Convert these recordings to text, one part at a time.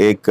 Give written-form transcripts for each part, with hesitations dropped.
1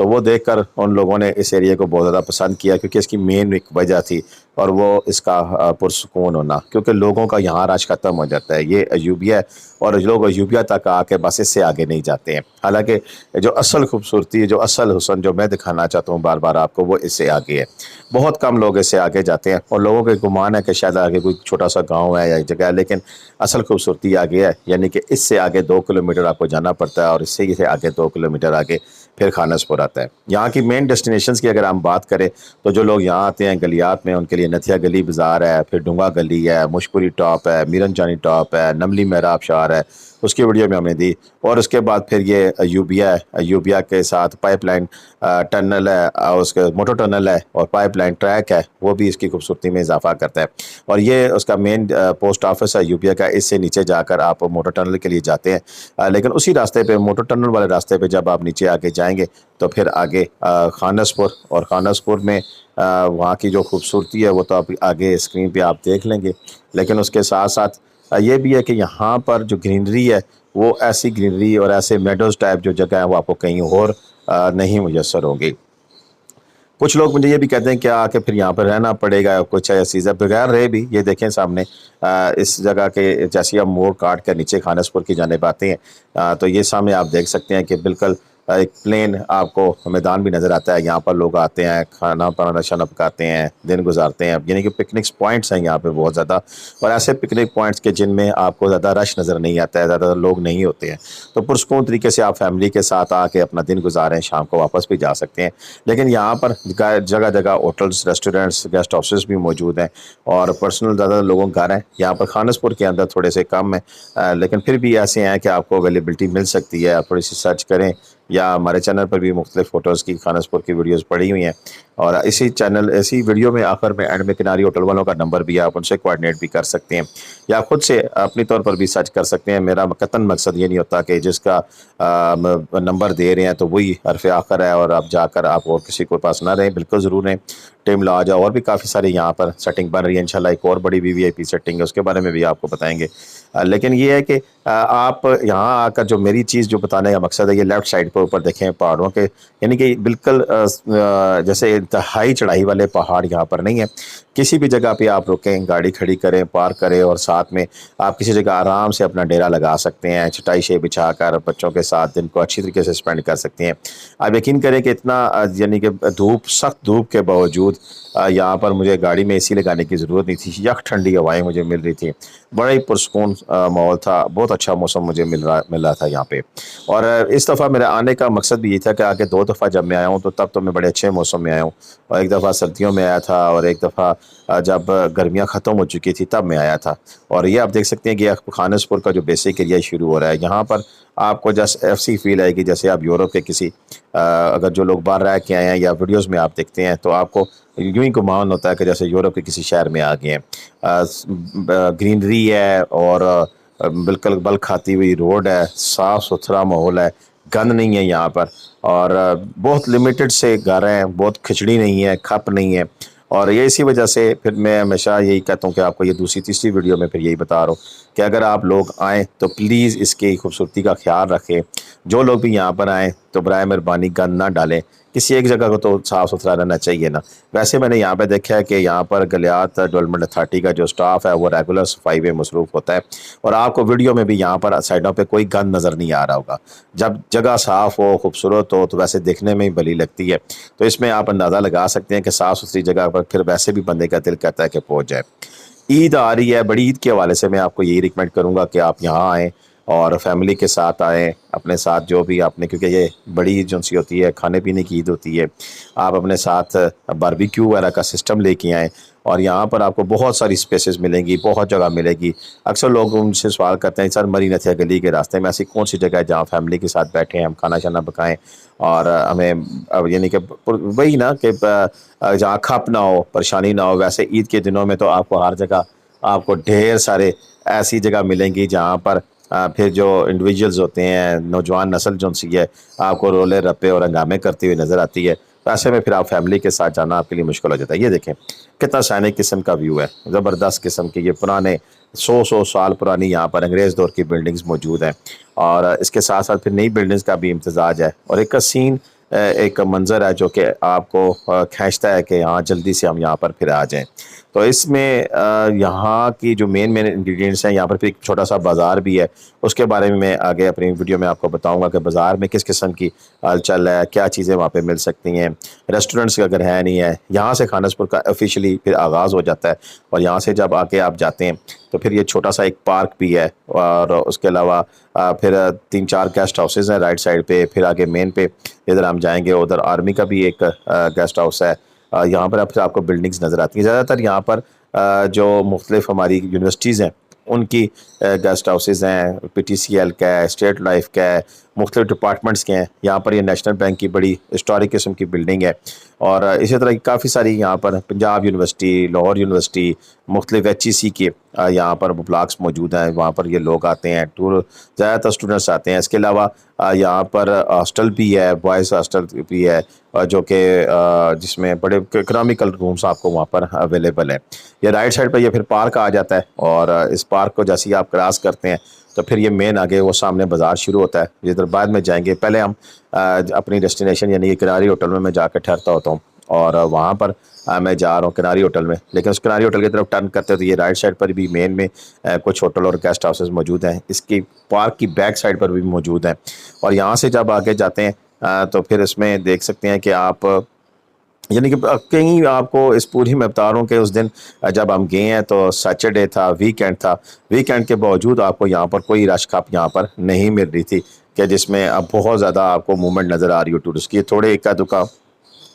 تو وہ دیکھ کر ان لوگوں نے اس ایریے کو بہت زیادہ پسند کیا، کیونکہ اس کی مین ایک وجہ تھی اور وہ اس کا پرسکون ہونا، کیونکہ لوگوں کا یہاں رش ختم ہو جاتا ہے، یہ ایوبیہ ہے اور لوگ ایوبیہ تک آ کے بس اس سے آگے نہیں جاتے ہیں۔ حالانکہ جو اصل خوبصورتی، جو اصل حسن جو میں دکھانا چاہتا ہوں بار بار آپ کو، وہ اس سے آگے ہے۔ بہت کم لوگ اس سے آگے جاتے ہیں اور لوگوں کے گمان ہے کہ شاید آگے کوئی چھوٹا سا گاؤں ہے یا ایک جگہ ہے، لیکن اصل خوبصورتی آگے ہے، یعنی کہ اس سے آگے 2 کلومیٹر آپ کو جانا پڑتا ہے اور اس سے آگے 2 کلومیٹر آگے پھر خانس پور آتا ہے۔ یہاں کی مین ڈیسٹینیشنز کی اگر ہم بات کریں تو جو لوگ یہاں آتے ہیں گلیات میں، ان کے لیے نتھیا گلی بازار ہے، پھر ڈونگا گلی ہے، مشکوری ٹاپ ہے، میرن جانی ٹاپ ہے، نملی محراب شار ہے، اس کی ویڈیو میں ہم نے دی، اور اس کے بعد پھر یہ ایوبیہ ہے، ایوبیہ کے ساتھ پائپ لائن ٹنل ہے، اور اس کے موٹر ٹنل ہے اور پائپ لائن ٹریک ہے، وہ بھی اس کی خوبصورتی میں اضافہ کرتا ہے۔ اور یہ اس کا مین پوسٹ آفس ہے ایوبیہ کا، اس سے نیچے جا کر آپ موٹر ٹنل کے لیے جاتے ہیں، لیکن اسی راستے پہ، موٹر ٹنل والے راستے پہ جب آپ نیچے آگے جائیں گے تو پھر آگے خانس پور، اور خانس پور میں وہاں کی جو خوبصورتی ہے وہ تو آپ آگے اسکرین پہ آپ دیکھ لیں گے، لیکن اس کے ساتھ ساتھ یہ بھی ہے کہ یہاں پر جو گرینری ہے وہ ایسی گرینری اور ایسے میڈوز ٹائپ جو جگہ ہے وہ آپ کو کہیں اور نہیں میسر ہوں گی۔ کچھ لوگ مجھے یہ بھی کہتے ہیں کہ آ کے پھر یہاں پہ رہنا پڑے گا کچھ ایسی بغیر رہے بھی، یہ دیکھیں سامنے اس جگہ کے جیسے ہم موڑ کاٹ کر نیچے خانس پور کی جانب آتے ہیں تو یہ سامنے آپ دیکھ سکتے ہیں کہ بالکل ایک پلین آپ کو میدان بھی نظر آتا ہے، یہاں پر لوگ آتے ہیں، کھانا پکانا شانا پکاتے ہیں، دن گزارتے ہیں، یعنی کہ پکنکس پوائنٹس ہیں یہاں پہ بہت زیادہ، اور ایسے پکنک پوائنٹس کے جن میں آپ کو زیادہ رش نظر نہیں آتا ہے، زیادہ لوگ نہیں ہوتے ہیں، تو پرسکون طریقے سے آپ فیملی کے ساتھ آ کے اپنا دن گزاریں، شام کو واپس بھی جا سکتے ہیں۔ لیکن یہاں پر جگہ جگہ ہوٹلز، ریسٹورنٹس، گیسٹ ہاؤسز بھی موجود ہیں اور پرسنل زیادہ لوگوں کے گھر ہیں۔ یہاں پر خانس پور کے اندر تھوڑے سے کم ہیں، لیکن پھر بھی ایسے ہیں کہ آپ کو اویلیبلٹی مل سکتی ہے، آپ تھوڑی سی سرچ کریں، یا ہمارے چینل پر بھی مختلف فوٹوز کی خانس پور کی ویڈیوز پڑی ہوئی ہیں، اور اسی ویڈیو میں آخر میں اینڈ میں کناری ہوٹل والوں کا نمبر بھی ہے، آپ ان سے کوآرڈینیٹ بھی کر سکتے ہیں یا خود سے اپنی طور پر بھی سرچ کر سکتے ہیں۔ میرا قطعاً مقصد یہ نہیں ہوتا کہ جس کا نمبر دے رہے ہیں تو وہی حرف آخر ہے اور آپ جا کر آپ اور کسی کو پاس نہ رہیں، بالکل ضرور رہیں۔ ٹیم لاج اور بھی کافی ساری یہاں پر سیٹنگ بن رہی ہے، انشاءاللہ ایک اور بڑی VVIP سیٹنگ ہے، اس کے بارے میں بھی آپ کو بتائیں گے۔ لیکن یہ ہے کہ آپ یہاں آ کر جو میری چیز جو بتانے کا مقصد ہے، یہ لیفٹ سائڈ پر اوپر دیکھیں پہاڑوں کے، یعنی کہ بالکل جیسے انتہائی چڑھائی والے پہاڑ یہاں پر نہیں ہیں، کسی بھی جگہ پہ آپ رکیں، گاڑی کھڑی کریں، پارک کریں، اور ساتھ میں آپ کسی جگہ آرام سے اپنا ڈیرا لگا سکتے ہیں، چٹائی شے بچھا کر بچوں کے ساتھ دن کو اچھی طریقے سے سپینڈ کر سکتے ہیں۔ آپ یقین کریں کہ اتنا یعنی کہ سخت دھوپ کے باوجود یہاں پر مجھے گاڑی میں AC لگانے کی ضرورت نہیں تھی، یک ٹھنڈی ہوائیں مجھے مل رہی تھی، بڑا ہی پرسکون ماحول تھا، بہت اچھا موسم مجھے مل رہا تھا یہاں پہ۔ اور اس دفعہ میرے آنے کا مقصد بھی یہ تھا کہ آگے 2 دفعہ جب میں آیا ہوں تو تب تو میں بڑے اچھے موسم میں آیا ہوں، اور ایک دفعہ سردیوں میں آیا تھا اور ایک دفعہ جب گرمیاں ختم ہو چکی تھی تب میں آیا تھا۔ اور یہ آپ دیکھ سکتے ہیں کہ خانس پور کا جو بیسک ایریا شروع ہو رہا ہے، یہاں پر آپ کو جس ایسی فیل آئے گی جیسے آپ یورپ کے کسی اگر جو لوگ باہر رہ کے آئے ہیں یا ویڈیوز میں آپ دیکھتے ہیں تو آپ کو یوں ہی گمان ہوتا ہے کہ جیسے یورپ کے کسی شہر میں آ گئے ہیں۔ گرینری ہے اور بالکل بل کھاتی ہوئی روڈ ہے، صاف ستھرا ماحول ہے، گند نہیں ہے یہاں پر، اور بہت لمیٹڈ سے گھر ہیں، بہت کھچڑی نہیں ہے، کھپ نہیں ہے، اور یہ اسی وجہ سے پھر میں ہمیشہ یہی کہتا ہوں کہ آپ کو یہ دوسری تیسری ویڈیو میں پھر یہی بتا رہا ہوں کہ اگر آپ لوگ آئیں تو پلیز اس کی خوبصورتی کا خیال رکھیں۔ جو لوگ بھی یہاں پر آئیں تو برائے مہربانی گند نہ ڈالیں، کسی ایک جگہ کو تو صاف ستھرا رہنا چاہیے نا۔ ویسے میں نے یہاں پہ دیکھا ہے کہ یہاں پر گلیات ڈیولپمنٹ اتھارٹی کا جو سٹاف ہے وہ ریگولر صفائی میں مصروف ہوتا ہے، اور آپ کو ویڈیو میں بھی یہاں پر سائڈوں پہ کوئی گند نظر نہیں آ رہا ہوگا۔ جب جگہ صاف ہو، خوبصورت ہو، تو ویسے دیکھنے میں ہی بھلی لگتی ہے، تو اس میں آپ اندازہ لگا سکتے ہیں کہ صاف ستھری جگہ پر پھر ویسے بھی بندے کا دل کہتا ہے کہ پہنچ جائے۔ عید آ رہی ہے، بڑی عید کے حوالے سے میں آپ کو یہی ریکمینڈ کروں گا کہ آپ یہاں آئیں اور فیملی کے ساتھ آئیں، اپنے ساتھ جو بھی آپ نے، کیونکہ یہ بڑی عید جو سی ہوتی ہے کھانے پینے کی عید ہوتی ہے، آپ اپنے ساتھ باربیکیو وغیرہ کا سسٹم لے کے آئیں، اور یہاں پر آپ کو بہت ساری سپیسز ملیں گی، بہت جگہ ملے گی۔ اکثر لوگ ان سے سوال کرتے ہیں سر مری نتھیا گلی کے راستے میں ایسی کون سی جگہ ہے جہاں فیملی کے ساتھ بیٹھیں، ہم کھانا شانا پکائیں اور ہمیں یعنی کہ وہی نا کہ جہاں کھپ نہ ہو، پریشانی نہ ہو۔ ویسے عید کے دنوں میں تو آپ کو ہر جگہ آپ کو ڈھیر سارے ایسی جگہ ملیں گی جہاں پر پھر جو انڈیویجولز ہوتے ہیں، نوجوان نسل جو سی ہے، آپ کو رولے رپے اور ہنگامے کرتی ہوئی نظر آتی ہے، تو ایسے میں پھر آپ فیملی کے ساتھ جانا آپ کے لیے مشکل ہو جاتا ہے۔ یہ دیکھیں کتنا سینک قسم کا ویو ہے، زبردست قسم کی، یہ پرانے 100 سال پرانی یہاں پر انگریز دور کی بلڈنگز موجود ہیں، اور اس کے ساتھ ساتھ پھر نئی بلڈنگز کا بھی امتزاج ہے، اور ایک حسین ایک منظر ہے جو کہ آپ کو کھینچتا ہے کہ ہاں جلدی سے ہم یہاں پر پھر آ جائیں. تو اس میں یہاں کی جو مین انگریڈینٹس ہیں، یہاں پر پھر ایک چھوٹا سا بازار بھی ہے، اس کے بارے میں آگے اپنی ویڈیو میں آپ کو بتاؤں گا کہ بازار میں کس قسم کی ہل چل ہے، کیا چیزیں وہاں پہ مل سکتی ہیں. ریسٹورنٹس اگر ہے نہیں ہے، یہاں سے خانس پور کا آفیشیلی پھر آغاز ہو جاتا ہے. اور یہاں سے جب آگے آپ جاتے ہیں تو پھر یہ چھوٹا سا ایک پارک بھی ہے، اور اس کے علاوہ پھر 3-4 گیسٹ ہاؤسز ہیں رائٹ سائڈ پہ. پھر آگے مین پہ ادھر ہم جائیں گے، ادھر آرمی کا بھی ایک گیسٹ ہاؤس ہے. یہاں پر آپ کو بلڈنگز نظر آتی ہیں. زیادہ تر یہاں پر جو مختلف ہماری یونیورسٹیز ہیں ان کی گیسٹ ہاؤسز ہیں. پی ٹی سی ایل کا ہے، اسٹیٹ لائف کا ہے، مختلف ڈپارٹمنٹس کے ہیں. یہاں پر یہ نیشنل بینک کی بڑی ہسٹورک قسم کی بلڈنگ ہے. اور اسی طرح کی کافی ساری یہاں پر پنجاب یونیورسٹی، لاہور یونیورسٹی، مختلف ایچ ای سی کے یہاں پر بلاکس موجود ہیں. وہاں پر یہ لوگ آتے ہیں، زیادہ تر اسٹوڈنٹس آتے ہیں. اس کے علاوہ یہاں پر ہاسٹل بھی ہے، بوائز ہاسٹل بھی ہے، جو کہ جس میں بڑے اکنامیکل رومس آپ کو وہاں پر اویلیبل ہیں. یہ رائٹ سائڈ پہ یہ پھر پارک آ جاتا ہے، اور اس پارک کو جیسے ہی آپ کراس کرتے ہیں تو پھر یہ مین آگے وہ سامنے بازار شروع ہوتا ہے، جدھر بعد میں جائیں گے. پہلے ہم اپنی ڈیسٹینیشن یعنی کہ کناری ہوٹل میں جا کے ٹھہرتا ہوتا ہوں، اور وہاں پر میں جا رہا ہوں کناری ہوٹل میں. لیکن اس کناری ہوٹل کی طرف ٹرن کرتے تو یہ رائٹ سائڈ پر بھی مین میں کچھ ہوٹل اور گیسٹ ہاؤسز موجود ہیں. اس کی پارک کی بیک سائڈ پر بھی موجود ہیں. اور یہاں سے جب آگے جاتے ہیں تو پھر اس میں دیکھ سکتے ہیں کہ آپ یعنی کہ کہیں آپ کو اس پوری میں بتا رہا ہوں کہ اس دن جب ہم گئے ہیں تو سیٹرڈے تھا، ویکینڈ تھا. ویکینڈ کے باوجود آپ کو یہاں پر کوئی رش کپ یہاں پر نہیں مل رہی تھی کہ جس میں اب بہت زیادہ آپ کو موومنٹ نظر آ رہی ہو ٹورسٹ کی. تھوڑے اکا دکا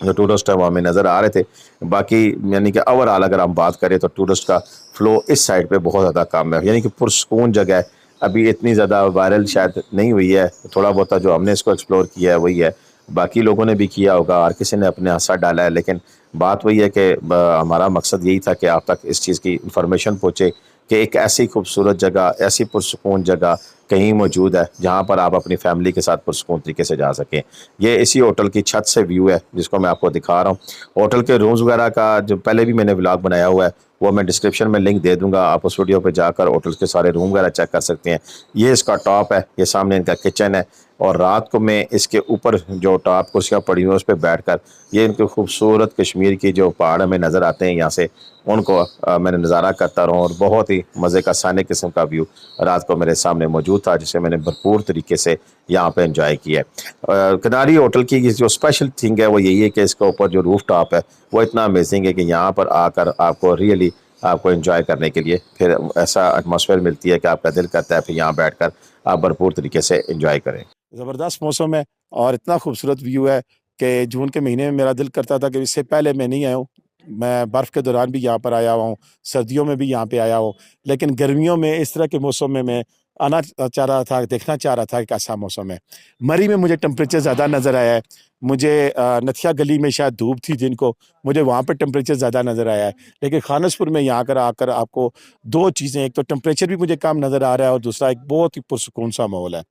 جو ٹورسٹ ہے وہ ہمیں نظر آ رہے تھے. باقی یعنی کہ اوور آل اگر ہم بات کریں تو ٹورسٹ کا فلو اس سائڈ پہ بہت زیادہ کم ہے، یعنی کہ پرسکون جگہ ہے. ابھی اتنی زیادہ وائرل شاید نہیں ہوئی ہے، تھوڑا بہت جو ہم نے اس کو ایکسپلور کیا ہے وہی ہے. باقی لوگوں نے بھی کیا ہوگا، ہر کسی نے اپنے حصہ ڈالا ہے. لیکن بات وہی ہے کہ ہمارا مقصد یہی تھا کہ آپ تک اس چیز کی انفارمیشن پہنچے کہ ایک ایسی خوبصورت جگہ، ایسی پرسکون جگہ کہیں موجود ہے جہاں پر آپ اپنی فیملی کے ساتھ پرسکون طریقے سے جا سکیں. یہ اسی ہوٹل کی چھت سے ویو ہے جس کو میں آپ کو دکھا رہا ہوں. ہوٹل کے رومز وغیرہ کا جو پہلے بھی میں نے ولاگ بنایا ہوا ہے وہ میں ڈسکرپشن میں لنک دے دوں گا. آپ اس ویڈیو پہ جا کر ہوٹل کے سارے روم وغیرہ چیک کر سکتے ہیں. یہ اس کا ٹاپ ہے، یہ سامنے ان کا کچن ہے. اور رات کو میں اس کے اوپر جو ٹاپ کرسیاں پڑی ہوئی ہیں اس پہ بیٹھ کر یہ ان کے خوبصورت کشمیر کی جو پہاڑ ہمیں نظر آتے ہیں یہاں سے، ان کو میں نے نظارہ کرتا رہا. اور بہت ہی مزے کا سانے قسم کا ویو رات کو میرے سامنے موجود تھا، جسے میں نے بھرپور طریقے سے یہاں پہ انجوائے کیا ہے. کناری ہوٹل کی جو اسپیشل تھنگ ہے وہ یہی ہے کہ اس کے اوپر جو روف ٹاپ ہے وہ اتنا امیزنگ ہے کہ یہاں پر آ کر آپ کو ریئلی آپ کو انجوائے کرنے کے لیے پھر ایسا ایٹماسفیئر ملتی ہے کہ آپ کا دل کرتا ہے پھر یہاں بیٹھ کر آپ بھرپور طریقے سے انجوائے کریں. زبردست موسم ہے اور اتنا خوبصورت ویو ہے کہ جون کے مہینے میں میرا دل کرتا تھا کہ اس سے پہلے میں نہیں آیا ہوں. میں برف کے دوران بھی یہاں پر آیا ہوا ہوں، سردیوں میں بھی یہاں پہ آیا ہوں، لیکن گرمیوں میں اس طرح کے موسم میں آنا چاہ رہا تھا، دیکھنا چاہ رہا تھا کہ کیسا موسم ہے. مری میں مجھے ٹمپریچر زیادہ نظر آیا ہے. مجھے نتھیا گلی میں شاید دھوپ تھی دن کو، مجھے وہاں پہ ٹمپریچر زیادہ نظر آیا ہے. لیکن خانس پور میں یہاں آ کر آپ کو دو چیزیں، ایک تو ٹمپریچر بھی مجھے کم نظر آ رہا ہے اور دوسرا ایک بہت ہی پرسکون سا ماحول ہے.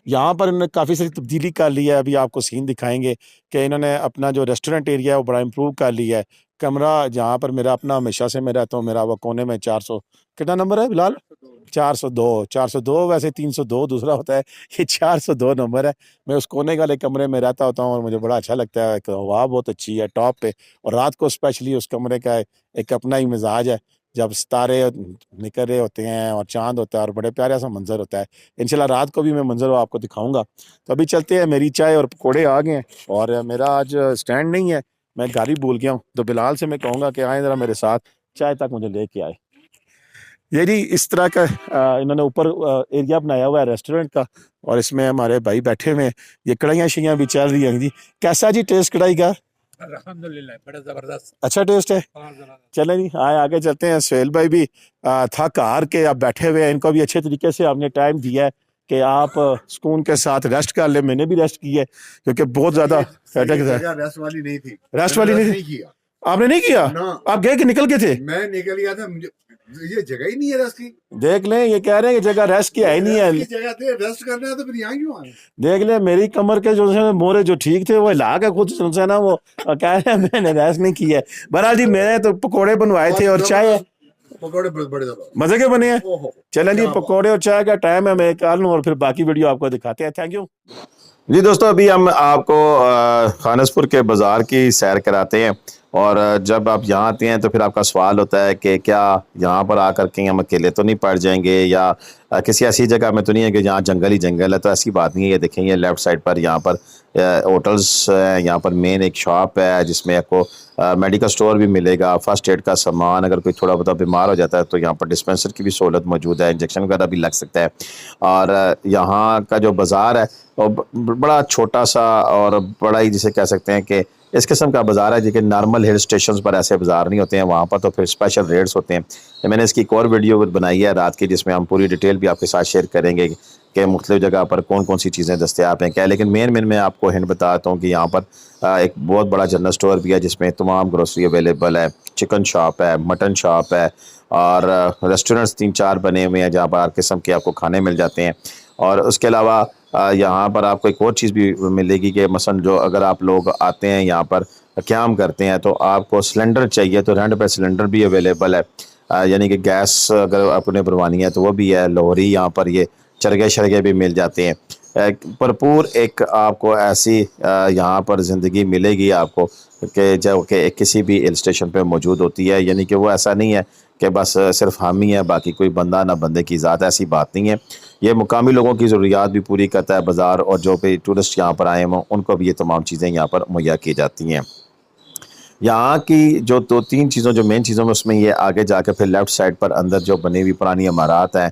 یہاں پر انہوں نے کافی ساری تبدیلی کر لی ہے. ابھی آپ کو سین دکھائیں گے کہ انہوں نے اپنا جو ریسٹورنٹ ایریا ہے وہ بڑا امپروو کر لیا ہے. کمرہ جہاں پر میرا اپنا ہمیشہ سے میں رہتا ہوں، میرا وہ کونے میں 400 کتنا نمبر ہے بلال؟ 402 ویسے 302 دوسرا ہوتا ہے، یہ 402 نمبر ہے. میں اس کونے والے کمرے میں رہتا ہوتا ہوں اور مجھے بڑا اچھا لگتا ہے کہ ہوا بہت اچھی ہے ٹاپ پہ. اور رات کو اسپیشلی اس کمرے کا ایک اپنا ہی مزاج ہے، جب ستارے نکل رہے ہوتے ہیں اور چاند ہوتا ہے اور بڑے پیارا سا منظر ہوتا ہے. انشاءاللہ رات کو بھی میں منظر آپ کو دکھاؤں گا. تو ابھی چلتے ہیں، میری چائے اور پکوڑے آ گئے ہیں اور میرا آج سٹینڈ نہیں ہے، میں گاڑی بھول گیا ہوں. تو بلال سے میں کہوں گا کہ آئیں ذرا میرے ساتھ چائے تک مجھے لے کے آئے. یہ جی اس طرح کا انہوں نے اوپر ایریا بنایا ہوا ہے ریسٹورنٹ کا، اور اس میں ہمارے بھائی بیٹھے ہوئے ہیں. یہ کڑھائیاں شیاں بھی چل رہی ہیں جی. کیسا جی ٹیسٹ کڑھائی کا؟ الحمدللہ بڑا زبردست، اچھا ٹیسٹ ہے. چلیں جی آئے آگے چلتے ہیں. سہیل بھائی بھی تھک ہار کے اب بیٹھے ہوئے ہیں. ان کو بھی اچھے طریقے سے آپ نے ٹائم دیا ہے کہ آپ سکون کے ساتھ ریسٹ کر لیں. میں نے بھی ریسٹ کی ہے کیونکہ بہت زیادہ ریسٹ والی نہیں تھی، ریسٹ والی نہیں کیا آپ نے نہیں کیا؟ آپ گئے کہ نکل گئے تھے؟ میں نکل گیا تھا، یہ جگہ ہی نہیں ہے ریسٹ کی. دیکھ لیں، یہ کہہ رہے ہیں کہ جگہ ریسٹ کی ہے ہی نہیں ہے. جگہ تھے ریسٹ کرنا ہے تو پھر یہاں کیوں آئے؟ دیکھ لیں میری کمر کے جو مورے جو ٹھیک تھے وہ ہلا کے خود سے نا وہ کہہ رہے ہیں میں نے ریسٹ نہیں کی ہے. بہرحال جی میں نے تو پکوڑے بنوائے تھے اور چائے. پکوڑے بڑے زبردست مزے کے بنے ہیں. چلیں جی پکوڑے اور چائے کا ٹائم ہے، میں کال لوں اور پھر باقی ویڈیو آپ کو دکھاتے ہیں. Thank you. جی دوستو، ابھی ہم آپ کو خانس پور کے بازار کی سیر کراتے ہیں، اور جب آپ یہاں آتے ہیں تو پھر آپ کا سوال ہوتا ہے کہ کیا یہاں پر آ کر کے ہم اکیلے تو نہیں پڑ جائیں گے، یا کسی ایسی جگہ میں تو نہیں ہے کہ جہاں جنگل ہی جنگل ہے. تو ایسی بات نہیں ہے. یہ دیکھیں، یہ لیفٹ سائڈ پر یہاں پر ہوٹلز ہیں، یہاں پر مین ایک شاپ ہے جس میں آپ کو میڈیکل سٹور بھی ملے گا، فرسٹ ایڈ کا سامان. اگر کوئی تھوڑا بہت بیمار ہو جاتا ہے تو یہاں پر ڈسپینسر کی بھی سہولت موجود ہے، انجیکشن وغیرہ بھی لگ سکتا ہے. اور یہاں کا جو بازار ہے وہ بڑا چھوٹا سا اور بڑا ہی جسے کہہ سکتے ہیں کہ اس قسم کا بازار ہے، جو نارمل ہل اسٹیشنز پر ایسے بازار نہیں ہوتے ہیں. وہاں پر تو پھر اسپیشل ریٹس ہوتے ہیں. میں نے اس کی ایک اور ویڈیو بنائی ہے رات کی، جس میں ہم پوری ڈیٹیل بھی آپ کے ساتھ شیئر کریں گے کہ مختلف جگہ پر کون کون سی چیزیں دستیاب ہیں کیا. لیکن مین میں آپ کو ہنٹ بتاتا ہوں کہ یہاں پر ایک بہت بڑا جنرل سٹور بھی ہے جس میں تمام گروسری اویلیبل ہے. چکن شاپ ہے، مٹن شاپ ہے، اور ریسٹورنٹس 3-4 بنے ہوئے ہیں جہاں پر ہر قسم کے آپ کو کھانے مل جاتے ہیں. اور اس کے علاوہ یہاں پر آپ کو ایک اور چیز بھی ملے گی کہ مثلا جو اگر آپ لوگ آتے ہیں یہاں پر قیام کرتے ہیں تو آپ کو سلنڈر چاہیے تو رینٹ پہ سلنڈر بھی اویلیبل ہے. یعنی کہ گیس اگر آپ نے بھروانی ہے تو وہ بھی ہے. لوہری یہاں پر یہ چرگے شرگے بھی مل جاتے ہیں. بھرپور ایک آپ کو ایسی یہاں پر زندگی ملے گی آپ کو کہ جو کہ کسی بھی ہل اسٹیشن پہ موجود ہوتی ہے. یعنی کہ وہ ایسا نہیں ہے کہ بس صرف ہم ہی ہیں، باقی کوئی بندہ نہ بندے کی ذات. ایسی بات نہیں ہے. یہ مقامی لوگوں کی ضروریات بھی پوری کرتا ہے بازار، اور جو بھی ٹورسٹ یہاں پر آئے ہوں ان کو بھی یہ تمام چیزیں یہاں پر مہیا کی جاتی ہیں. یہاں کی جو 2-3 چیزوں جو مین چیزوں میں اس میں یہ آگے جا کے پھر لیفٹ سائڈ پر اندر جو بنی ہوئی پرانی عمارات ہیں،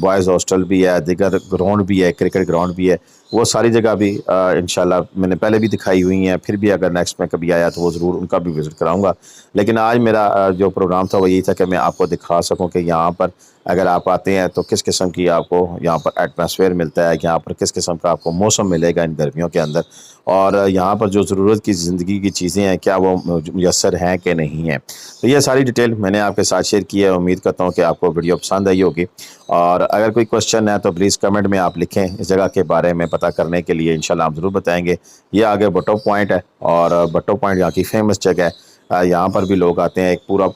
بوائز ہاسٹل بھی ہے، دیگر گراؤنڈ بھی ہے، کرکٹ گراؤنڈ بھی ہے. وہ ساری جگہ بھی انشاءاللہ میں نے پہلے بھی دکھائی ہوئی ہیں. پھر بھی اگر نیکسٹ میں کبھی آیا تو وہ ضرور ان کا بھی وزٹ کراؤں گا. لیکن آج میرا جو پروگرام تھا وہ یہی تھا کہ میں آپ کو دکھا سکوں کہ یہاں پر اگر آپ آتے ہیں تو کس قسم کی آپ کو یہاں پر ایٹماسفیئر ملتا ہے، یہاں پر کس قسم کا آپ کو موسم ملے گا ان گرمیوں کے اندر، اور یہاں پر جو ضرورت کی زندگی کی چیزیں ہیں کیا وہ میسر ہیں کہ نہیں ہیں. تو یہ ساری ڈیٹیل میں نے آپ کے ساتھ شیئر کی ہے. امید کرتا ہوں کہ آپ کو ویڈیو پسند آئی ہوگی، اور اگر کوئی کوشچن ہے تو پلیز کمنٹ میں آپ لکھیں اس جگہ کے بارے میں پتہ کرنے کے لیے. انشاءاللہ ہم ضرور بتائیں گے. یہ آگے بٹو پوائنٹ ہے، اور بٹو پوائنٹ یہاں کی فیمس جگہ ہے. یہاں پر بھی لوگ آتے ہیں. ایک پورا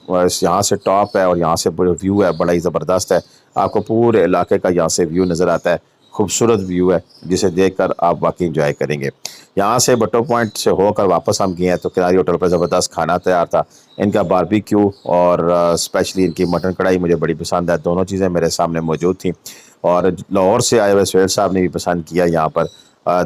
یہاں سے ٹاپ ہے اور یہاں سے ویو ہے، بڑا ہی زبردست ہے. آپ کو پورے علاقے کا یہاں سے ویو نظر آتا ہے. خوبصورت ویو ہے جسے دیکھ کر آپ واقعی انجوائے کریں گے. یہاں سے بٹو پوائنٹ سے ہو کر واپس ہم گئے ہیں تو کناری ہوٹل پر زبردست کھانا تیار تھا. ان کا باربیکیو اور اسپیشلی ان کی مٹن کڑھائی مجھے بڑی پسند ہے. دونوں چیزیں میرے سامنے موجود تھیں، اور لاہور سے آئے ہوئے سہیل صاحب نے بھی پسند کیا. یہاں پر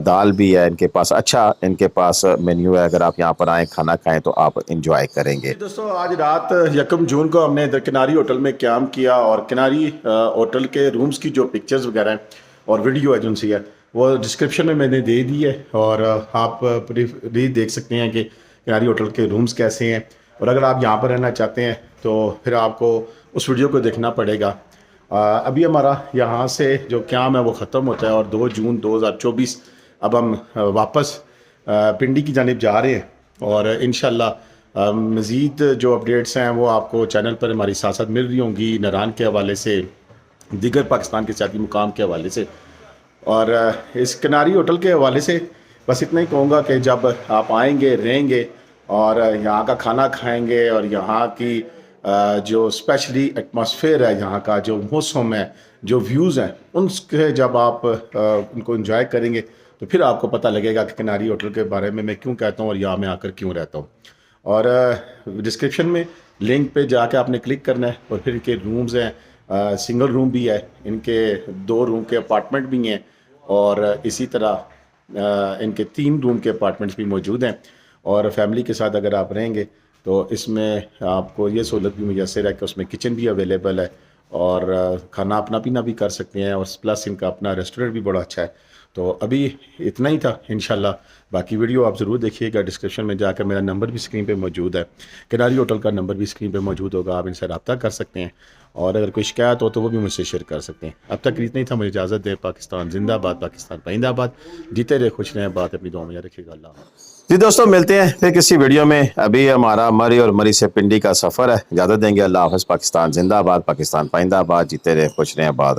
دال بھی ہے ان کے پاس. اچھا ان کے پاس مینیو ہے. اگر آپ یہاں پر آئیں کھانا کھائیں تو آپ انجوائے کریں گے. دوستو، آج رات 1 جون کو ہم نے کناری ہوٹل میں قیام کیا، اور کناری ہوٹل کے رومز کی جو پکچرز وغیرہ ہیں اور ویڈیو ایجنسی ہے وہ ڈسکرپشن میں نے دے دی ہے، اور آپ بھی دیکھ سکتے ہیں کہ کناری ہوٹل کے رومز کیسے ہیں. اور اگر آپ یہاں پر رہنا چاہتے ہیں تو پھر آپ کو اس ویڈیو کو دیکھنا پڑے گا. ابھی ہمارا یہاں سے جو قیام ہے وہ ختم ہوتا ہے، اور 2 جون 2024 اب ہم واپس پنڈی کی جانب جا رہے ہیں. اور انشاءاللہ مزید جو اپڈیٹس ہیں وہ آپ کو چینل پر ہماری ساتھ ساتھ مل رہی ہوں گی، نران کے حوالے سے، دیگر پاکستان کے سیاحتی مقام کے حوالے سے. اور اس کناری ہوٹل کے حوالے سے بس اتنا ہی کہوں گا کہ جب آپ آئیں گے، رہیں گے، اور یہاں کا کھانا کھائیں گے، اور یہاں کی جو اسپیشلی ایٹماسفیئر ہے، یہاں کا جو موسم ہے، جو ویوز ہیں، ان کے جب آپ ان کو انجوائے کریں گے تو پھر آپ کو پتہ لگے گا کہ کناری ہوٹل کے بارے میں کیوں کہتا ہوں اور یہاں میں آ کر کیوں رہتا ہوں. اور ڈسکرپشن میں لنک پہ جا کے آپ نے کلک کرنا ہے، اور پھر ان کے رومز ہیں. سنگل روم بھی ہے ان کے، 2 روم کے اپارٹمنٹ بھی ہیں، اور اسی طرح ان کے 3 روم کے اپارٹمنٹس بھی موجود ہیں. اور فیملی کے ساتھ اگر آپ رہیں گے تو اس میں آپ کو یہ سہولت بھی میسر ہے کہ اس میں کچن بھی اویلیبل ہے، اور کھانا اپنا پینا بھی کر سکتے ہیں، اور پلس ان کا اپنا ریسٹورنٹ بھی بڑا اچھا ہے. تو ابھی اتنا ہی تھا. انشاءاللہ باقی ویڈیو آپ ضرور دیکھیے گا. ڈسکرپشن میں جا کر میرا نمبر بھی اسکرین پہ موجود ہے، کناری ہوٹل کا نمبر بھی اسکرین پہ موجود ہوگا. آپ ان سے رابطہ کر سکتے ہیں، اور اگر کوئی شکایت ہو تو وہ بھی مجھ سے شیئر کر سکتے ہیں. اب تک اتنا ہی تھا. مجھے اجازت دیں. پاکستان زندہ باد، پاکستان پائندہ آباد. جیتے رہے، خوش رہیں، بات اپنی دعاؤں میں یاد رکھیے گا. اللہ حافظ. جی دوستوں، ملتے ہیں پھر کسی ویڈیو میں. ابھی ہمارا مری اور مری سے پنڈی کا سفر ہے. اجازت دیں گے. اللہ حافظ. پاکستان زندہ باد، پاکستان پائندہ آباد. جیتے رہے، خوش رہیں، آباد رہیں.